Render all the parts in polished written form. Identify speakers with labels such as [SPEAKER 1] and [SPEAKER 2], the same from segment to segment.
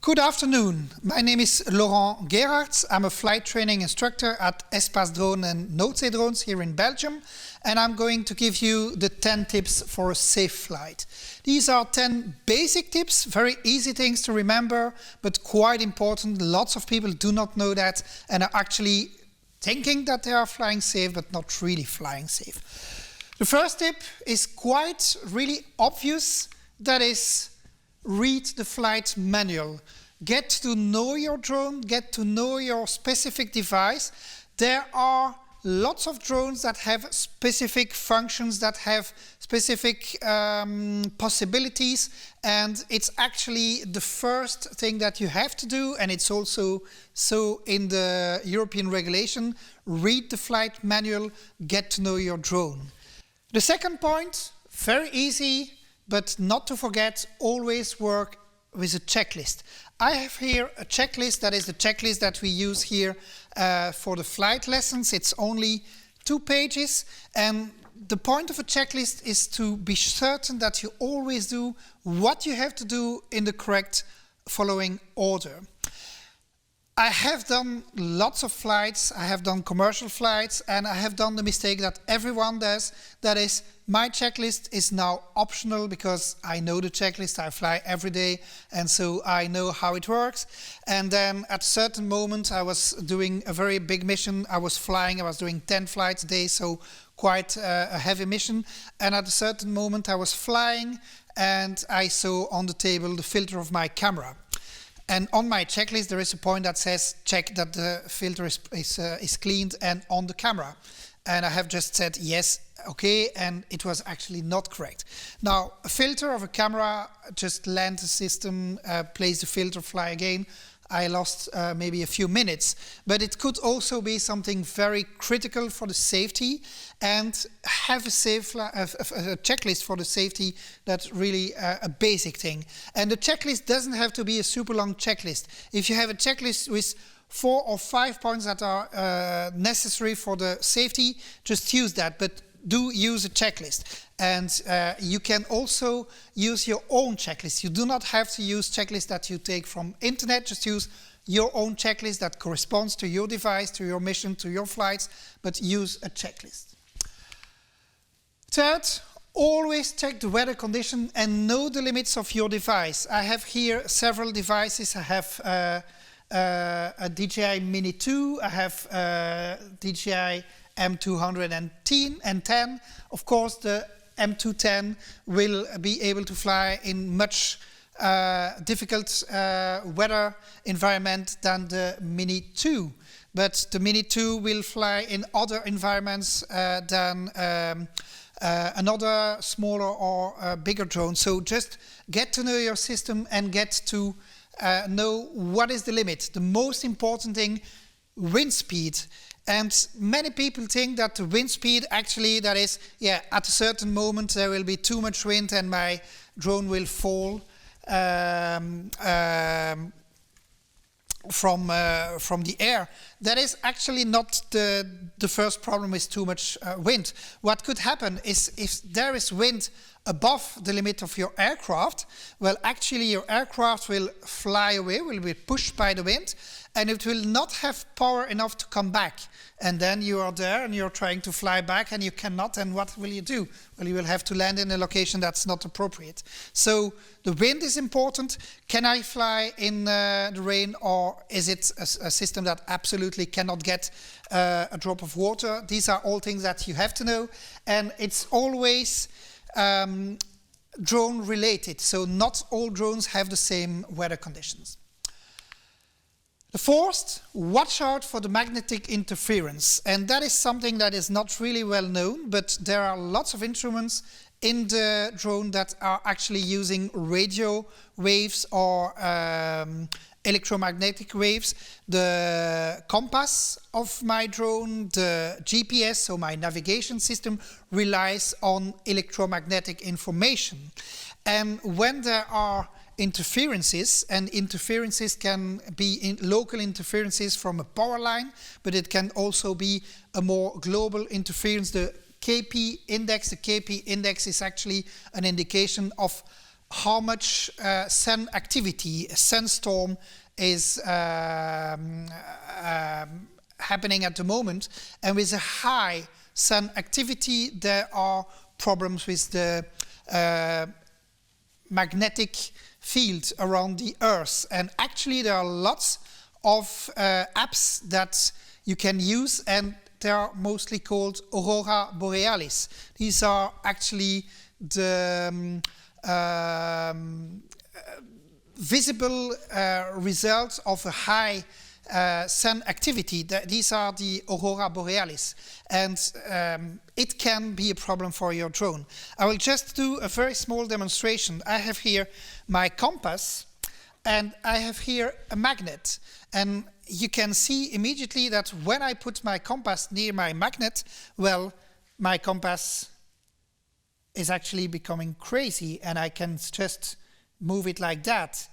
[SPEAKER 1] Good afternoon. My name is Laurent Geeraerts. I'm a flight training instructor at Espace Drone and Noordzee Drones here in Belgium, and I'm going to give you the 10 tips for a safe flight. These are 10 basic tips, very easy things to remember, but quite important. Lots of people do not know that and are actually thinking that they are flying safe, but not really flying safe. The first tip is quite really obvious. That is, read the flight manual. Get to know your drone, get to know your specific device. There are lots of drones that have specific functions, that have specific possibilities, and it's actually the first thing that you have to do, and it's also so in the European regulation. Read the flight manual, get to know your drone. The second point, very easy, but not to forget, always work with a checklist. I have here a checklist, that is the checklist that we use here for the flight lessons. It's only 2 pages, and the point of a checklist is to be certain that you always do what you have to do in the correct following order. I have done lots of flights, I have done commercial flights, and I have done the mistake that everyone does. That is, my checklist is now optional because I know the checklist, I fly every day, and so I know how it works. And then at a certain moment I was doing a very big mission, I was doing 10 flights a day, so quite a heavy mission. And at a certain moment I was flying and I saw on the table the filter of my camera. And on my checklist there is a point that says check that the filter is cleaned and on the camera. And I have just said yes, okay, and it was actually not correct. Now, a filter of a camera, just land the system, place the filter, fly again. I lost maybe a few minutes, but it could also be something very critical for the safety, and have a checklist for the safety. That's really a basic thing. And the checklist doesn't have to be a super long checklist. If you have a checklist with 4 or 5 points that are necessary for the safety, just use that, but do use a checklist. And you can also use your own checklist. You do not have to use checklists that you take from internet, just use your own checklist that corresponds to your device, to your mission, to your flights, but use a checklist. Third, always check the weather condition and know the limits of your device. I have here several devices. I have a DJI Mini 2, I have DJI M210. Of course, the M210 will be able to fly in much difficult weather environment than the Mini 2. But the Mini 2 will fly in other environments than another smaller or bigger drone. So just get to know your system and get to know what is the limit. The most important thing, wind speed. And many people think that the wind speed actually, that is, at a certain moment there will be too much wind and my drone will fall from the air. That is actually not the first problem with too much wind. What could happen is if there is wind above the limit of your aircraft, well, actually your aircraft will fly away, will be pushed by the wind, and it will not have power enough to come back. And then you are there and you're trying to fly back and you cannot, and what will you do? Well, you will have to land in a location that's not appropriate. So the wind is important. Can I fly in the rain, or is it a system that absolutely cannot get a drop of water? These are all things that you have to know, and it's always drone related, so not all drones have the same weather conditions. The fourth, watch out for the magnetic interference, and that is something that is not really well known, but there are lots of instruments in the drone that are actually using radio waves or electromagnetic waves. The compass of my drone, the GPS, so my navigation system, relies on electromagnetic information. And when there are interferences, and interferences can be local interferences from a power line, but it can also be a more global interference. The KP index is actually an indication of how much sun activity, a sunstorm is happening at the moment. And with a high sun activity, there are problems with the magnetic field around the Earth. And actually there are lots of apps that you can use, and they are mostly called aurora borealis. These are actually the visible results of a high sun activity. These are the aurora borealis, and it can be a problem for your drone. I will just do a very small demonstration. I have here my compass, and I have here a magnet, and you can see immediately that when I put my compass near my magnet, well, my compass is actually becoming crazy, and I can just move it like that.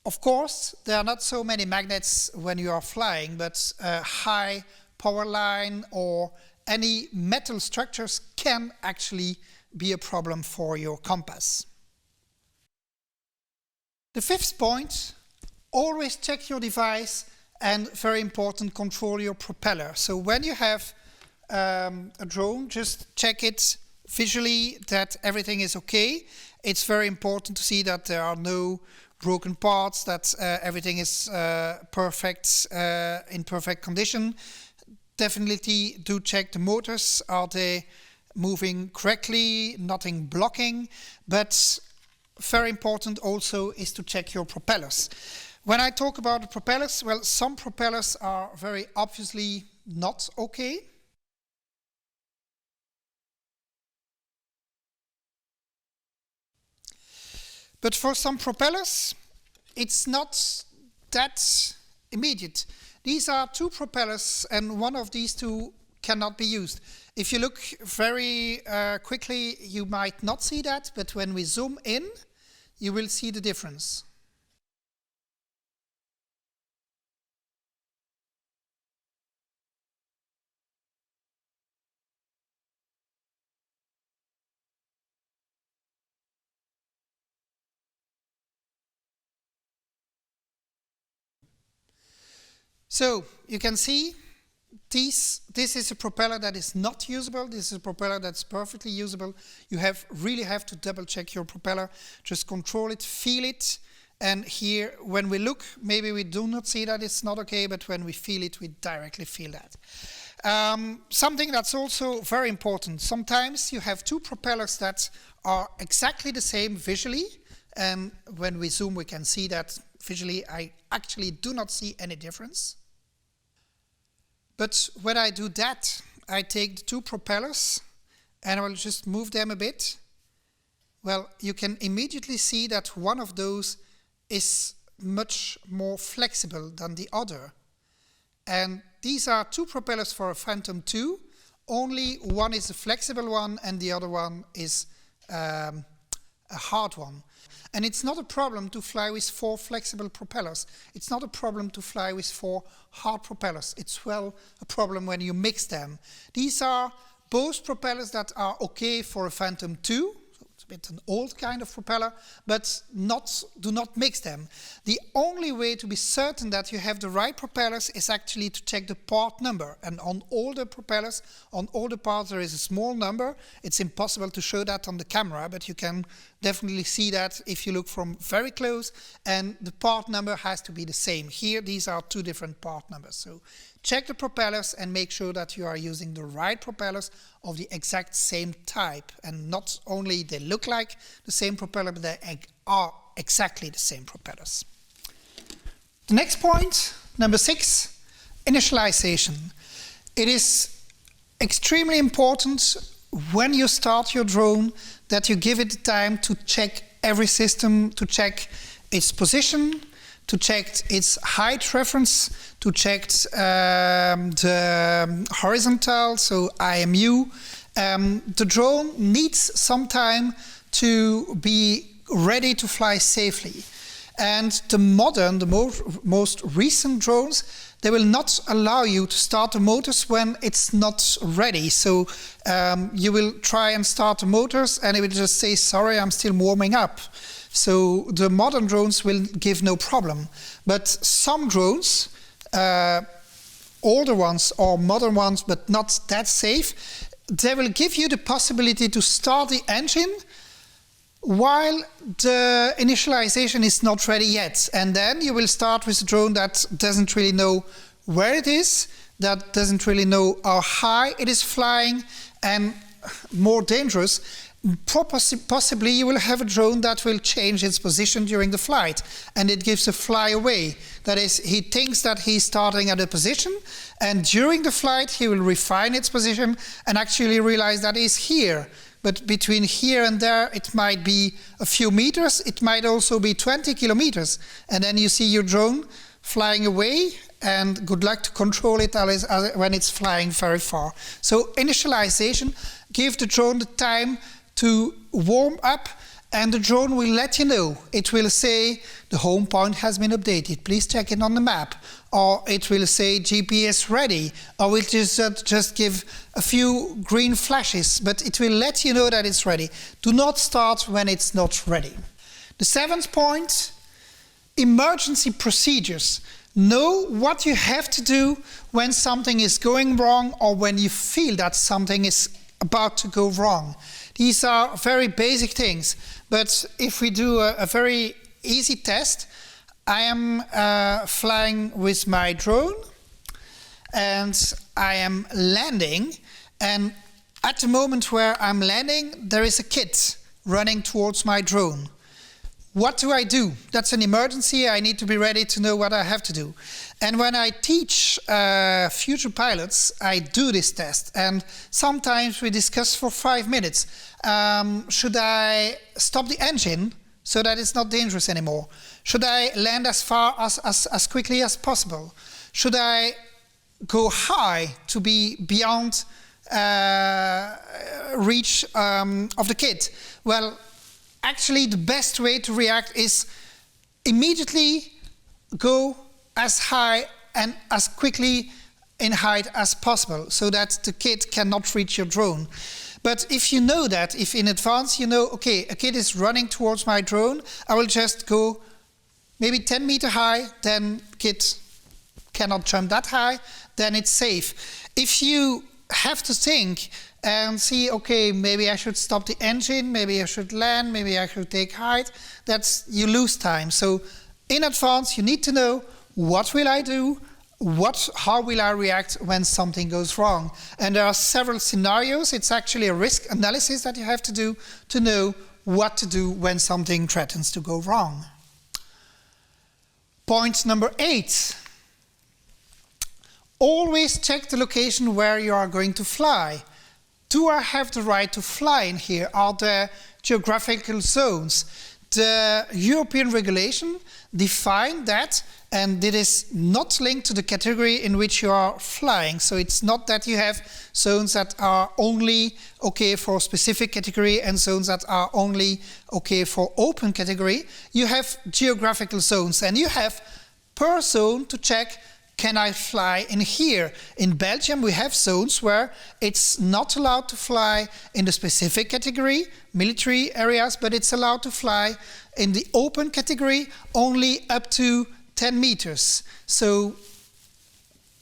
[SPEAKER 1] Of course, there are not so many magnets when you are flying, but a high power line or any metal structures can actually be a problem for your compass. The fifth point, always check your device, and very important, control your propeller. So when you have a drone, just check it visually that everything is okay. It's very important to see that there are no broken parts, that everything is perfect, in perfect condition. Definitely do check the motors. Are they moving correctly? Nothing blocking. But very important also is to check your propellers. When I talk about the propellers, well, some propellers are very obviously not okay. But for some propellers, it's not that immediate. These are two propellers, and one of these two cannot be used. If you look very quickly, you might not see that, but when we zoom in, you will see the difference. So you can see this is a propeller that is not usable. This is a propeller that's perfectly usable. You really have to double check your propeller. Just control it, feel it. And here, when we look, maybe we do not see that it's not okay, but when we feel it, we directly feel that. Something that's also very important. Sometimes you have two propellers that are exactly the same visually. And when we zoom, we can see that visually. I actually do not see any difference. But when I do that, I take the two propellers and I will just move them a bit. Well, you can immediately see that one of those is much more flexible than the other. And these are two propellers for a Phantom 2. Only one is a flexible one and the other one is a hard one. And it's not a problem to fly with 4 flexible propellers. It's not a problem to fly with 4 hard propellers. It's well a problem when you mix them. These are both propellers that are okay for a Phantom 2. So it's a bit an old kind of propeller, but do not mix them. The only way to be certain that you have the right propellers is actually to check the part number. And on all the propellers, on all the parts, there is a small number. It's impossible to show that on the camera, but you can definitely see that if you look from very close, and the part number has to be the same. Here, these are 2 different part numbers. So check the propellers and make sure that you are using the right propellers of the exact same type. And not only they look like the same propeller, but they are exactly the same propellers. The next point, number 6, initialization. It is extremely important when you start your drone that you give it the time to check every system, to check its position, to check its height reference, to check the horizontal, so IMU. The drone needs some time to be ready to fly safely. And the most recent drones, they will not allow you to start the motors when it's not ready. So you will try and start the motors and it will just say, sorry, I'm still warming up. So the modern drones will give no problem. But some drones, older ones or modern ones, but not that safe, they will give you the possibility to start the engine while the initialization is not ready yet. And then you will start with a drone that doesn't really know where it is, that doesn't really know how high it is flying, and more dangerous, possibly you will have a drone that will change its position during the flight, and it gives a fly away. That is, he thinks that he's starting at a position, and during the flight he will refine its position and actually realize that he's here. But between here and there, it might be a few meters, it might also be 20 kilometers. And then you see your drone flying away, and good luck to control it when it's flying very far. So initialization gives the drone the time to warm up, and the drone will let you know. It will say the home point has been updated, please check it on the map. Or it will say GPS ready, or it will just give a few green flashes, but it will let you know that it's ready. Do not start when it's not ready. The 7th point, emergency procedures. Know what you have to do when something is going wrong or when you feel that something is about to go wrong. These are very basic things, but if we do a very easy test, I am flying with my drone and I am landing, and at the moment where I'm landing there is a kid running towards my drone. What do I do? That's an emergency. I need to be ready to know what I have to do. And when I teach future pilots, I do this test. And sometimes we discuss for 5 minutes. Should I stop the engine so that it's not dangerous anymore? Should I land as far as quickly as possible? Should I go high to be beyond reach of the kid? Well, actually, the best way to react is immediately go as high and as quickly in height as possible so that the kid cannot reach your drone. But if you know that, if in advance you know, okay, a kid is running towards my drone, I will just go maybe 10 meters high, then kid cannot jump that high, then it's safe. If you have to think and see, okay, maybe I should stop the engine, maybe I should land, maybe I should take height, you lose time. So in advance you need to know, what will I do, how will I react when something goes wrong? And there are several scenarios. It's actually a risk analysis that you have to do to know what to do when something threatens to go wrong. Point number 8. Always check the location where you are going to fly. Do I have the right to fly in here? Are there geographical zones? The European regulation define that, and it is not linked to the category in which you are flying. So it's not that you have zones that are only okay for a specific category and zones that are only okay for open category. You have geographical zones, and you have per zone to check, can I fly in here? In Belgium we have zones where it's not allowed to fly in the specific category, military areas, but it's allowed to fly in the open category only up to 10 meters. So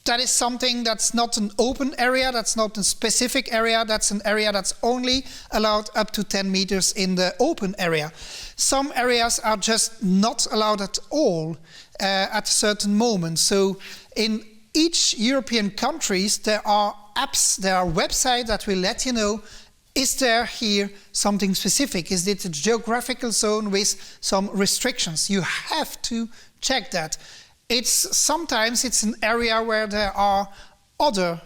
[SPEAKER 1] that is something that's not an open area, that's not a specific area, that's an area that's only allowed up to 10 meters in the open area. Some areas are just not allowed at all at a certain moment. So in each European countries there are apps, there are websites that will let you know, is there here something specific? Is it a geographical zone with some restrictions? You have to check that. Sometimes it's an area where there are other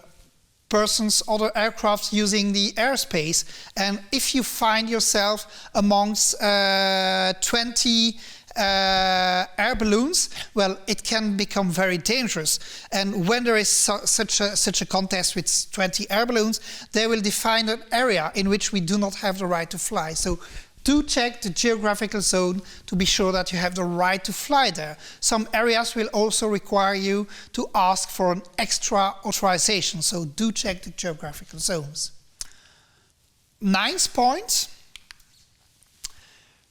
[SPEAKER 1] persons, other aircrafts using the airspace, and if you find yourself amongst 20 air balloons, well, it can become very dangerous. And when there is such a contest with 20 air balloons, they will define an area in which we do not have the right to fly. So Do check the geographical zone to be sure that you have the right to fly there. Some areas will also require you to ask for an extra authorization, so do check the geographical zones. Ninth point,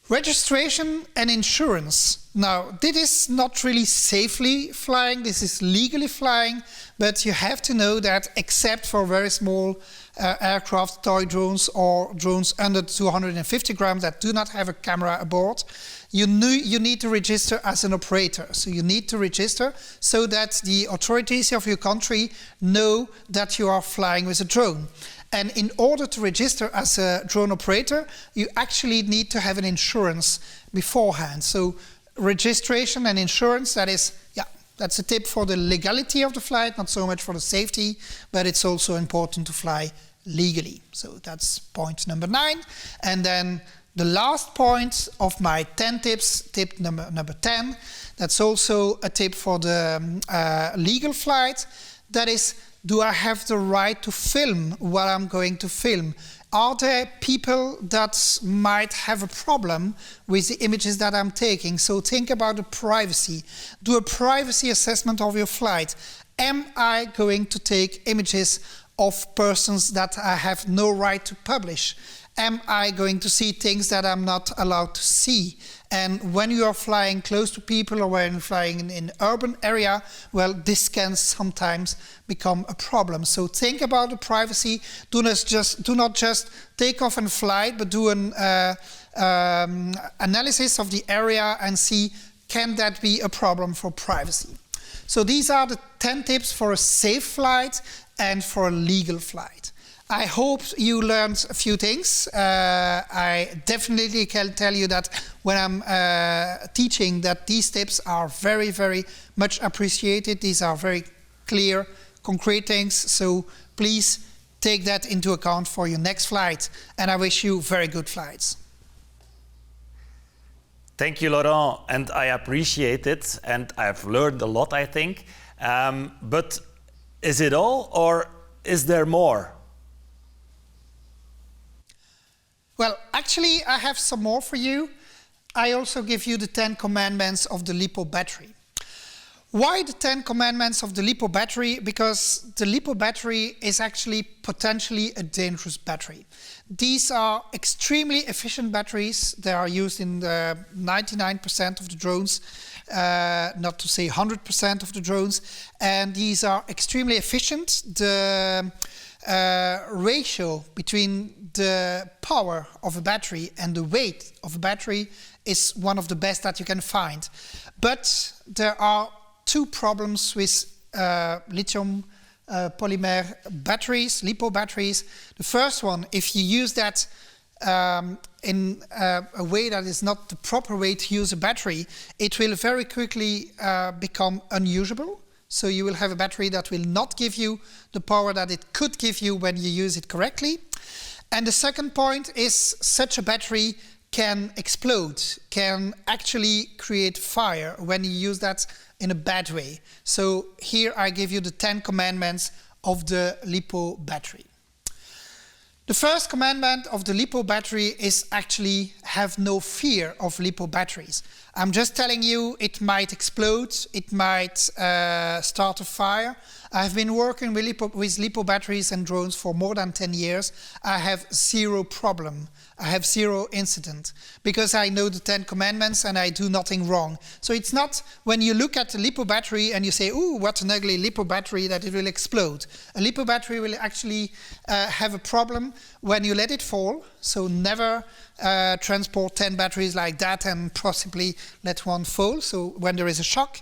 [SPEAKER 1] registration and insurance. Now, this is not really safely flying, this is legally flying, but you have to know that except for very small aircraft, toy drones or drones under 250 grams that do not have a camera aboard, you need to register as an operator. So you need to register so that the authorities of your country know that you are flying with a drone. And in order to register as a drone operator, you actually need to have an insurance beforehand. So registration and insurance, that's a tip for the legality of the flight, not so much for the safety, but it's also important to fly legally. So that's point number 9. And then the last point of my 10 tips, tip number 10, that's also a tip for the legal flight. That is, do I have the right to film what I'm going to film? Are there people that might have a problem with the images that I'm taking? So think about the privacy. Do a privacy assessment of your flight. Am I going to take images of persons that I have no right to publish? Am I going to see things that I'm not allowed to see? And when you are flying close to people or when you're flying in an urban area, well, this can sometimes become a problem. So think about the privacy. Do not just take off and fly, but do an analysis of the area and see, can that be a problem for privacy? So these are the 10 tips for a safe flight and for a legal flight. I hope you learned a few things. I definitely can tell you that when I'm teaching that these tips are very, very much appreciated. These are very clear, concrete things. So please take that into account for your next flight. And I wish you very good flights.
[SPEAKER 2] Thank you, Laurent. And I appreciate it. And I've learned a lot, I think. But is it all, or is there more?
[SPEAKER 1] Well, actually, I have some more for you. I also give you the 10 commandments of the LiPo battery. Why the 10 commandments of the LiPo battery? Because the LiPo battery is actually potentially a dangerous battery. These are extremely efficient batteries. They are used in 99% of the drones, not to say 100% of the drones. And these are extremely efficient. The ratio between the power of a battery and the weight of a battery is one of the best that you can find. But there are two problems with lithium polymer batteries, LiPo batteries. The first one, if you use that in a way that is not the proper way to use a battery, it will very quickly become unusable. So you will have a battery that will not give you the power that it could give you when you use it correctly. And the second point is such a battery can explode, can actually create fire when you use that in a bad way. So here I give you the 10 commandments of the LiPo battery. The first commandment of the LiPo battery is actually have no fear of LiPo batteries. I'm just telling you it might explode, it might start a fire. I've been working with LiPo batteries and drones for more than 10 years. I have zero problem. I have zero incident because I know the 10 commandments and I do nothing wrong. So it's not when you look at the LiPo battery and you say, "Ooh, what an ugly LiPo battery," that it will explode. A LiPo battery will actually have a problem when you let it fall. So never transport 10 batteries like that and possibly let one fall. So when there is a shock.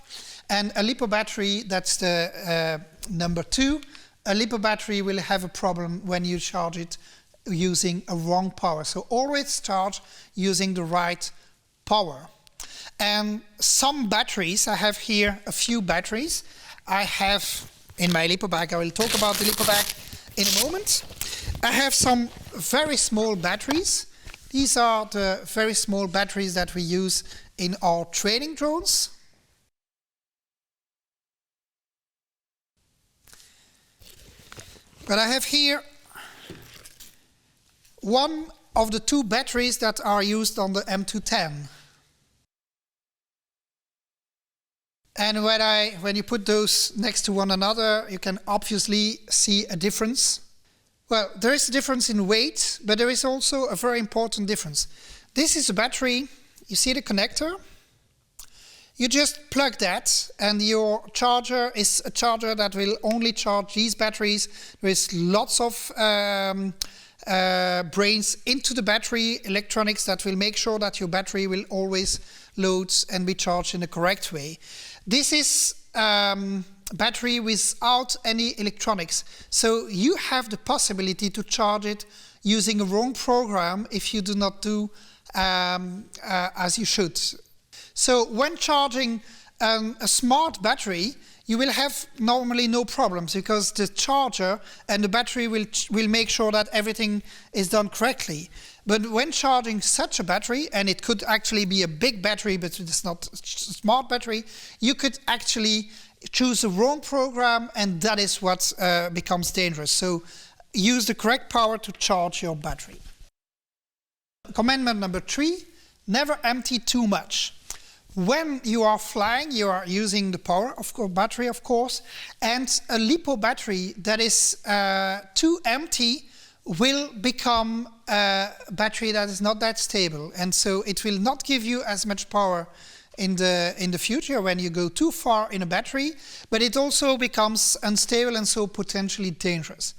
[SPEAKER 1] And a LiPo battery, that's the number 2. A LiPo battery will have a problem when you charge it using a wrong power. So always charge using the right power. And some batteries, I have here a few batteries. I have in my LiPo bag, I will talk about the LiPo bag in a moment. I have some very small batteries. These are the very small batteries that we use in our training drones. But I have here 1 of the two batteries that are used on the M210. And when you put those next to one another, you can obviously see a difference. Well, there is a difference in weight, but there is also a very important difference. This is a battery. You see the connector? You just plug that, and your charger is a charger that will only charge these batteries. There is lots of brains into the battery, electronics that will make sure that your battery will always load and be charged in the correct way. This is battery without any electronics. So you have the possibility to charge it using a wrong program if you do not do as you should. So when charging a smart battery, you will have normally no problems because the charger and the battery will make sure that everything is done correctly. But when charging such a battery, and it could actually be a big battery, but it's not a smart battery, you could actually choose the wrong program, and that is what becomes dangerous. So use the correct power to charge your battery. Commandment number 3, never empty too much. When you are flying, you are using the power of the battery, of course, and a lipo battery that is too empty will become a battery that is not that stable, and so it will not give you as much power in the future when you go too far in a battery, but it also becomes unstable and so potentially dangerous.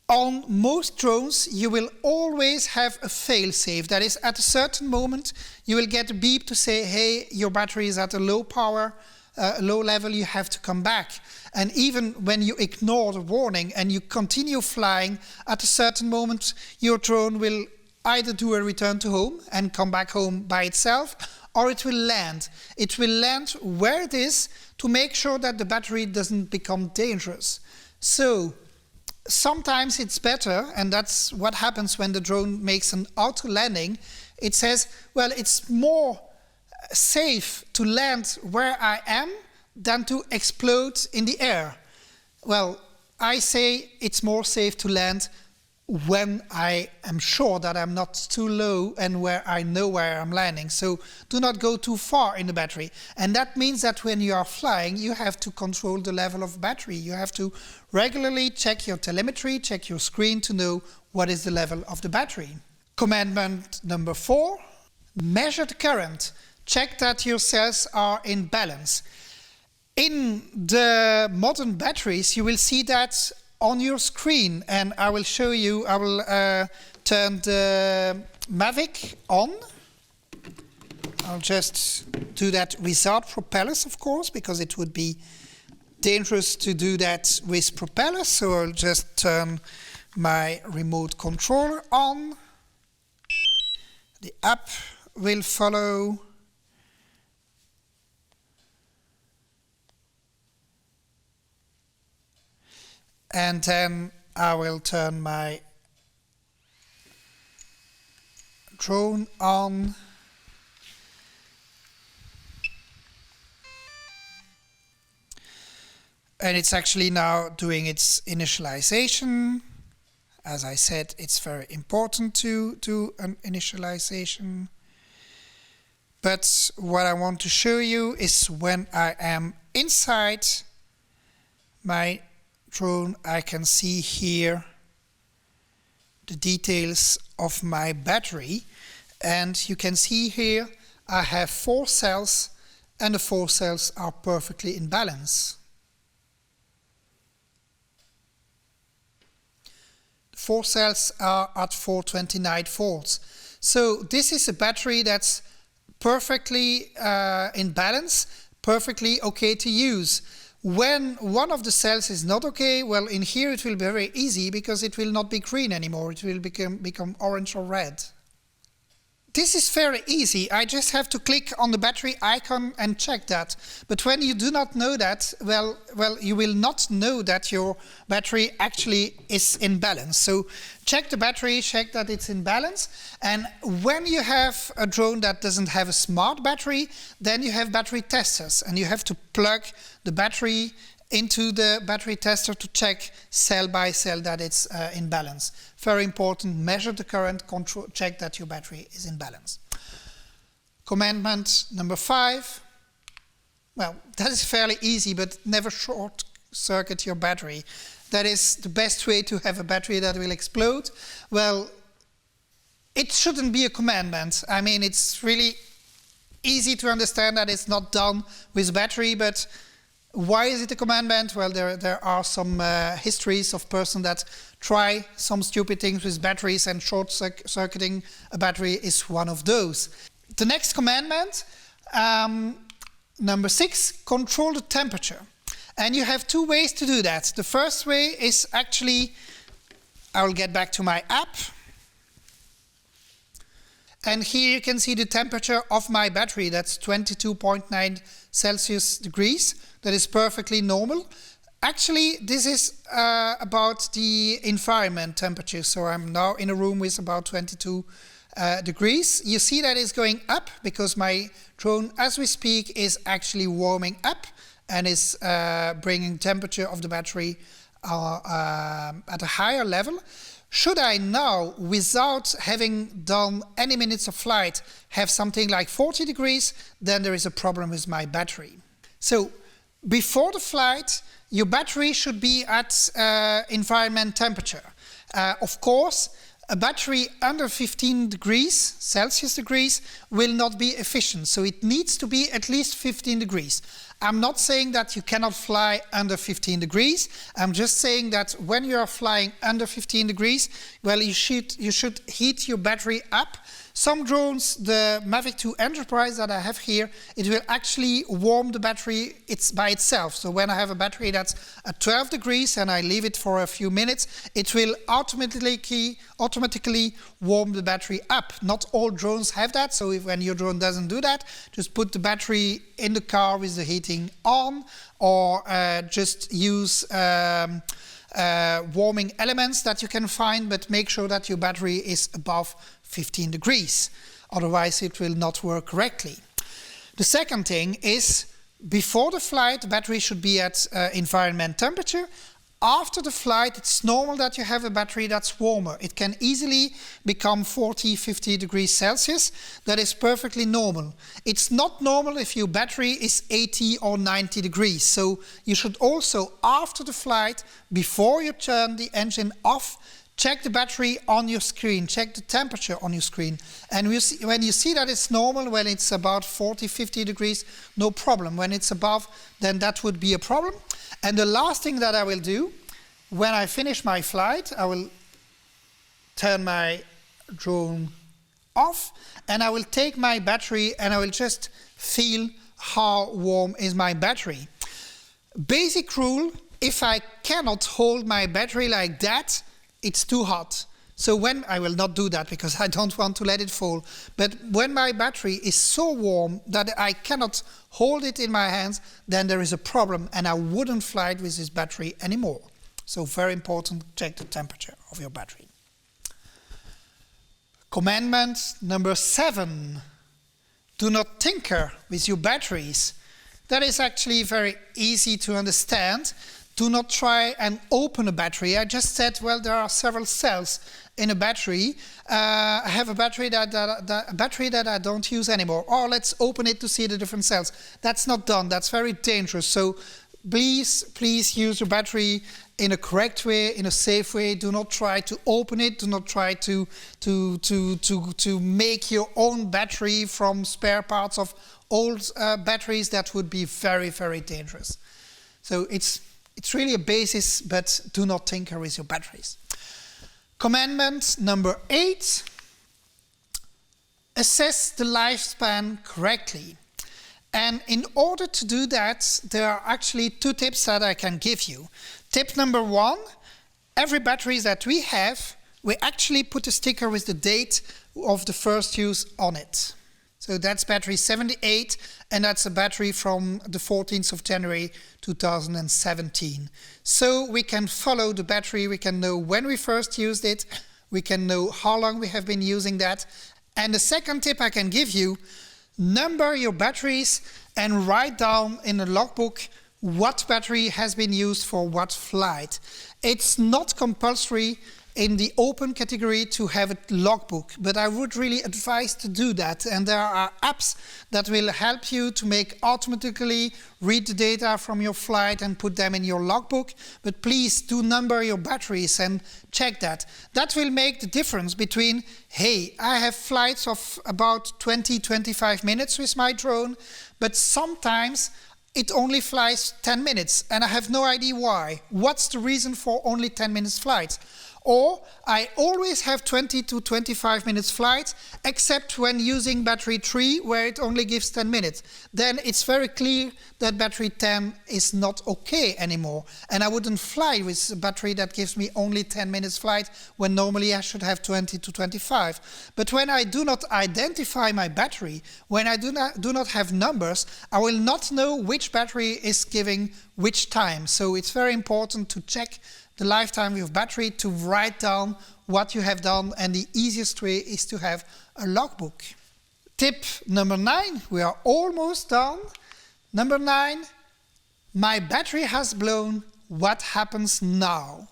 [SPEAKER 1] On most drones, you will always have a fail-safe. That is, at a certain moment, you will get a beep to say, hey, your battery is at a low power, low level, you have to come back. And even when you ignore the warning and you continue flying, at a certain moment, your drone will either do a return to home and come back home by itself, or it will land. It will land where it is to make sure that the battery doesn't become dangerous. So sometimes it's better, and that's what happens when the drone makes an auto landing. It says, well, it's more safe to land where I am than to explode in the air. Well, I say it's more safe to land when I am sure that I'm not too low and where I know where I'm landing. So do not go too far in the battery. And that means that when you are flying, you have to control the level of battery. You have to regularly check your telemetry, check your screen to know what is the level of the battery. Commandment number 4, measure the current. Check that your cells are in balance. In the modern batteries, you will see that on your screen, and I will show you. I will turn the Mavic on. I'll just do that without propellers, of course, because it would be dangerous to do that with propellers. So I'll just turn my remote controller on. The app will follow. And then I will turn my drone on. And it's actually now doing its initialization. As I said, it's very important to do an initialization. But what I want to show you is when I am inside my drone, I can see here the details of my battery, and you can see here I have 4 cells, and the 4 cells are perfectly in balance. The 4 cells are at 429 volts. So this is a battery that's perfectly in balance, perfectly okay to use. When one of the cells is not okay, well, in here it will be very easy because it will not be green anymore. It will become orange or red. This is very easy. I just have to click on the battery icon and check that. But when you do not know that, well, you will not know that your battery actually is in balance. So check the battery, check that it's in balance. And when you have a drone that doesn't have a smart battery, then you have battery testers. And you have to plug the battery into the battery tester to check cell by cell that it's in balance. Very important, measure the current, control, check that your battery is in balance. Commandment number 5. Well, that is fairly easy, but never short circuit your battery. That is the best way to have a battery that will explode. Well, it shouldn't be a commandment. I mean, it's really easy to understand that it's not done with battery, but why is it a commandment? Well, there are some histories of persons that try some stupid things with batteries, and short-circuiting a battery is one of those. The next commandment, number 6, control the temperature. And you have 2 ways to do that. The first way is actually, I will get back to my app. And here you can see the temperature of my battery. That's 22.9 Celsius degrees. That is perfectly normal. Actually, this is about the environment temperature. So I'm now in a room with about 22 degrees. You see that it's going up because my drone, as we speak, is actually warming up and is bringing temperature of the battery at a higher level. Should I now, without having done any minutes of flight, have something like 40 degrees, then there is a problem with my battery. So, before the flight, your battery should be at environment temperature. Of course, a battery under 15 degrees, Celsius degrees, will not be efficient. So it needs to be at least 15 degrees. I'm not saying that you cannot fly under 15 degrees. I'm just saying that when you are flying under 15 degrees, well, you should heat your battery up. Some drones, the Mavic 2 Enterprise that I have here, it will actually warm the battery by itself. So when I have a battery that's at 12 degrees and I leave it for a few minutes, it will automatically warm the battery up. Not all drones have that, so when your drone doesn't do that, just put the battery in the car with the heating on, or just use warming elements that you can find, but make sure that your battery is above 15 degrees. Otherwise, it will not work correctly. The second thing is, before the flight, the battery should be at environment temperature. After the flight, it's normal that you have a battery that's warmer. It can easily become 40, 50 degrees Celsius. That is perfectly normal. It's not normal if your battery is 80 or 90 degrees. So you should also, after the flight, before you turn the engine off, check the battery on your screen, check the temperature on your screen. And when you see that it's normal, when it's about 40, 50 degrees, no problem. When it's above, then that would be a problem. And the last thing that I will do, when I finish my flight, I will turn my drone off, and I will take my battery and I will just feel how warm is my battery. Basic rule, if I cannot hold my battery like that, it's too hot. So when I will not do that because I don't want to let it fall. But when my battery is so warm that I cannot hold it in my hands, then there is a problem and I wouldn't fly it with this battery anymore. So very important, check the temperature of your battery. Commandment number 7. Do not tinker with your batteries. That is actually very easy to understand. Do not try and open a battery. I just said, well, there are several cells in a battery. I have a battery that I don't use anymore. Or let's open it to see the different cells. That's not done. That's very dangerous. So please use your battery in a correct way, in a safe way. Do not try to open it. Do not try to make your own battery from spare parts of old batteries. That would be very, very dangerous. So it's really a basis, but do not tinker with your batteries. Commandment number 8. Assess the lifespan correctly. And in order to do that, there are actually 2 tips that I can give you. Tip number 1, every battery that we have, we actually put a sticker with the date of the first use on it. So that's battery 78, and that's a battery from the 14th of January 2017. So we can follow the battery, we can know when we first used it, we can know how long we have been using that. And the second tip I can give you, number your batteries and write down in a logbook what battery has been used for what flight. It's not compulsory in the open category to have a logbook, but I would really advise to do that. And there are apps that will help you to make automatically read the data from your flight and put them in your logbook. But please do number your batteries and check that. That will make the difference between, hey, I have flights of about 20-25 minutes with my drone, but sometimes it only flies 10 minutes and I have no idea why. What's the reason for only 10 minutes flight? Or I always have 20 to 25 minutes flight, except when using battery 3, where it only gives 10 minutes. Then it's very clear that battery 10 is not okay anymore. And I wouldn't fly with a battery that gives me only 10 minutes flight, when normally I should have 20 to 25. But when I do not identify my battery, when I do not have numbers, I will not know which battery is giving which time. So it's very important to check the lifetime of your battery, to write down what you have done, and the easiest way is to have a logbook. Tip number 9, we are almost done. Number 9, my battery has blown, what happens now?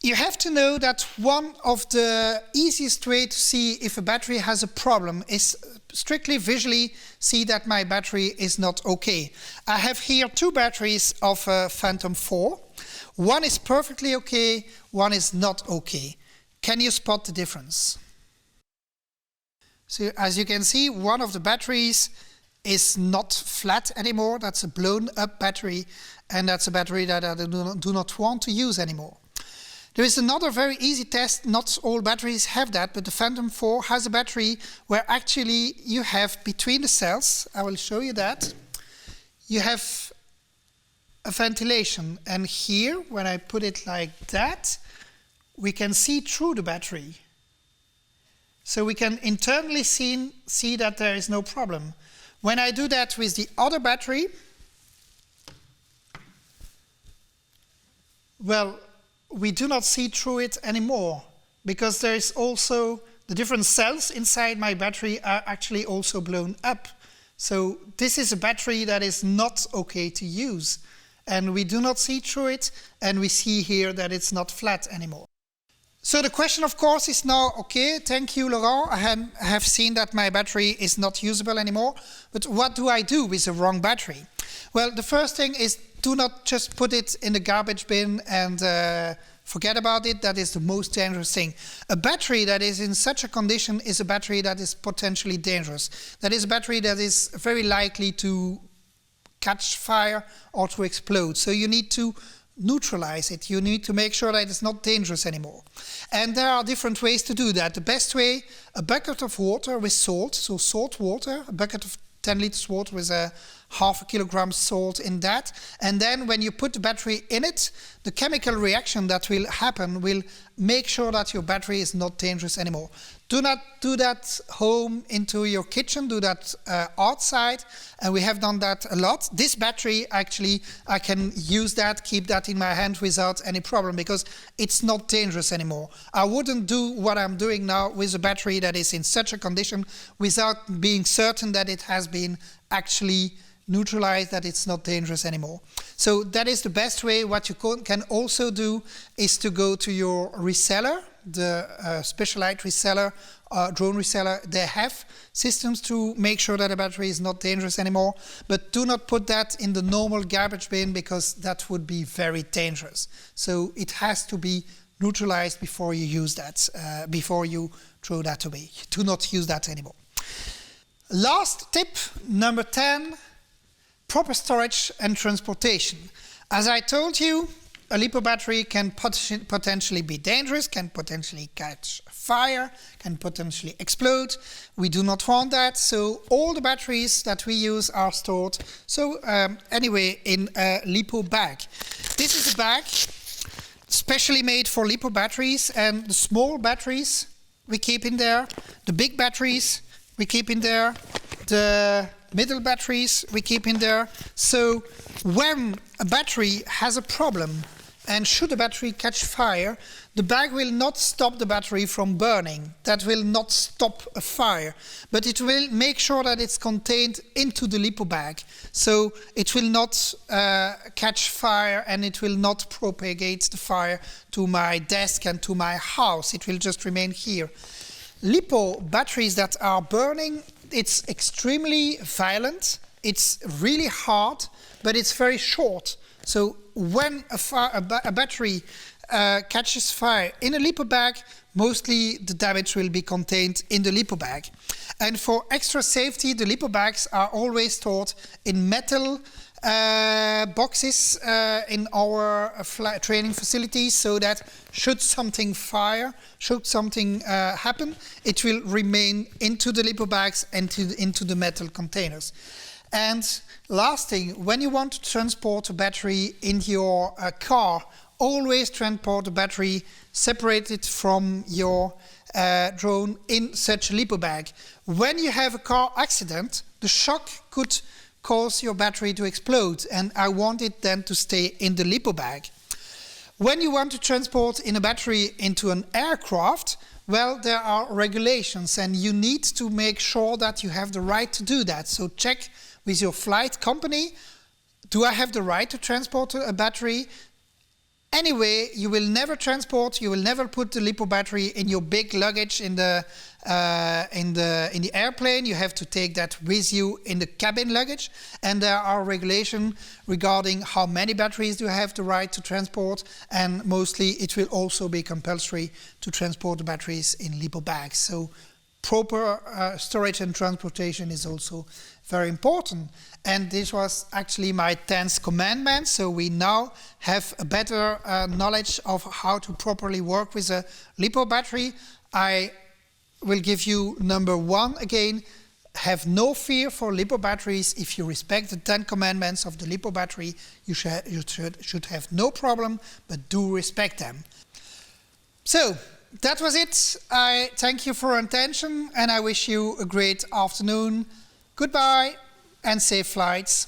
[SPEAKER 1] You have to know that one of the easiest way to see if a battery has a problem is strictly visually see that my battery is not okay. I have here 2 batteries of Phantom 4. One is perfectly okay, one is not okay. Can you spot the difference? So as you can see, one of the batteries is not flat anymore. That's a blown up battery, and that's a battery that I do not want to use anymore. There is another very easy test. Not all batteries have that, but the Phantom 4 has a battery where actually you have between the cells, I will show you that, you have a ventilation, and here when I put it like that, we can see through the battery. So we can internally see that there is no problem. When I do that with the other battery, well, we do not see through it anymore, because there is also the different cells inside my battery are actually also blown up. So this is a battery that is not okay to use. And we do not see through it, and we see here that it's not flat anymore. So the question, of course, is now, okay, thank you, Laurent, I have seen that my battery is not usable anymore, but what do I do with a wrong battery? Well, the first thing is do not just put it in the garbage bin and forget about it. That is the most dangerous thing. A battery that is in such a condition is a battery that is potentially dangerous. That is a battery that is very likely to catch fire or to explode. So you need to neutralize it. You need to make sure that it's not dangerous anymore. And there are different ways to do that. The best way, a bucket of water with salt, so salt water, a bucket of 10 liters water with a half a kilogram salt in that. And then when you put the battery in it, the chemical reaction that will happen will make sure that your battery is not dangerous anymore. Do not do that home into your kitchen, do that outside, and we have done that a lot. This battery, actually, I can use that, keep that in my hand without any problem, because it's not dangerous anymore. I wouldn't do what I'm doing now with a battery that is in such a condition without being certain that it has been actually neutralized, that it's not dangerous anymore. So that is the best way. What you can also do is to go to your reseller, the Specialized reseller, drone reseller. They have systems to make sure that a battery is not dangerous anymore, but do not put that in the normal garbage bin, because that would be very dangerous. So it has to be neutralized before you use that, before you throw that away. Do not use that anymore. Last tip, number 10, proper storage and transportation. As I told you, a LiPo battery can potentially be dangerous, can potentially catch fire, can potentially explode. We do not want that, so all the batteries that we use are stored. So anyway, in a LiPo bag. This is a bag specially made for LiPo batteries, and the small batteries we keep in there, the big batteries we keep in there, the middle batteries we keep in there. So when a battery has a problem and should the battery catch fire, the bag will not stop the battery from burning. That will not stop a fire, but it will make sure that it's contained into the lipo bag. So it will not catch fire, and it will not propagate the fire to my desk and to my house. It will just remain here. Lipo batteries that are burning, it's extremely violent. It's really hard, but it's very short. So when a battery catches fire in a lipo bag, mostly the damage will be contained in the lipo bag. And for extra safety, the lipo bags are always stored in metal boxes in our training facilities, so that should something happen, it will remain into the lipo bags and into the metal containers. And last thing, when you want to transport a battery in your car, always transport the battery separated from your drone in such a lipo bag. When you have a car accident, the shock could cause your battery to explode, and I want it then to stay in the lipo bag. When you want to transport in a battery into an aircraft, well, there are regulations, and you need to make sure that you have the right to do that. So check with your flight company, do I have the right to transport a battery? Anyway, you will never put the lipo battery in your big luggage in the airplane. You have to take that with you in the cabin luggage, and there are regulations regarding how many batteries you have the right to transport, and mostly it will also be compulsory to transport the batteries in lipo bags. So proper storage and transportation is also very important. And this was actually my 10th commandment. So we now have a better knowledge of how to properly work with a lipo battery. I will give you number 1 again. Have no fear for lipo batteries. If you respect the 10 commandments of the lipo battery, you should have no problem, but do respect them. So that was it. I thank you for your attention, and I wish you a great afternoon. Goodbye and safe flights.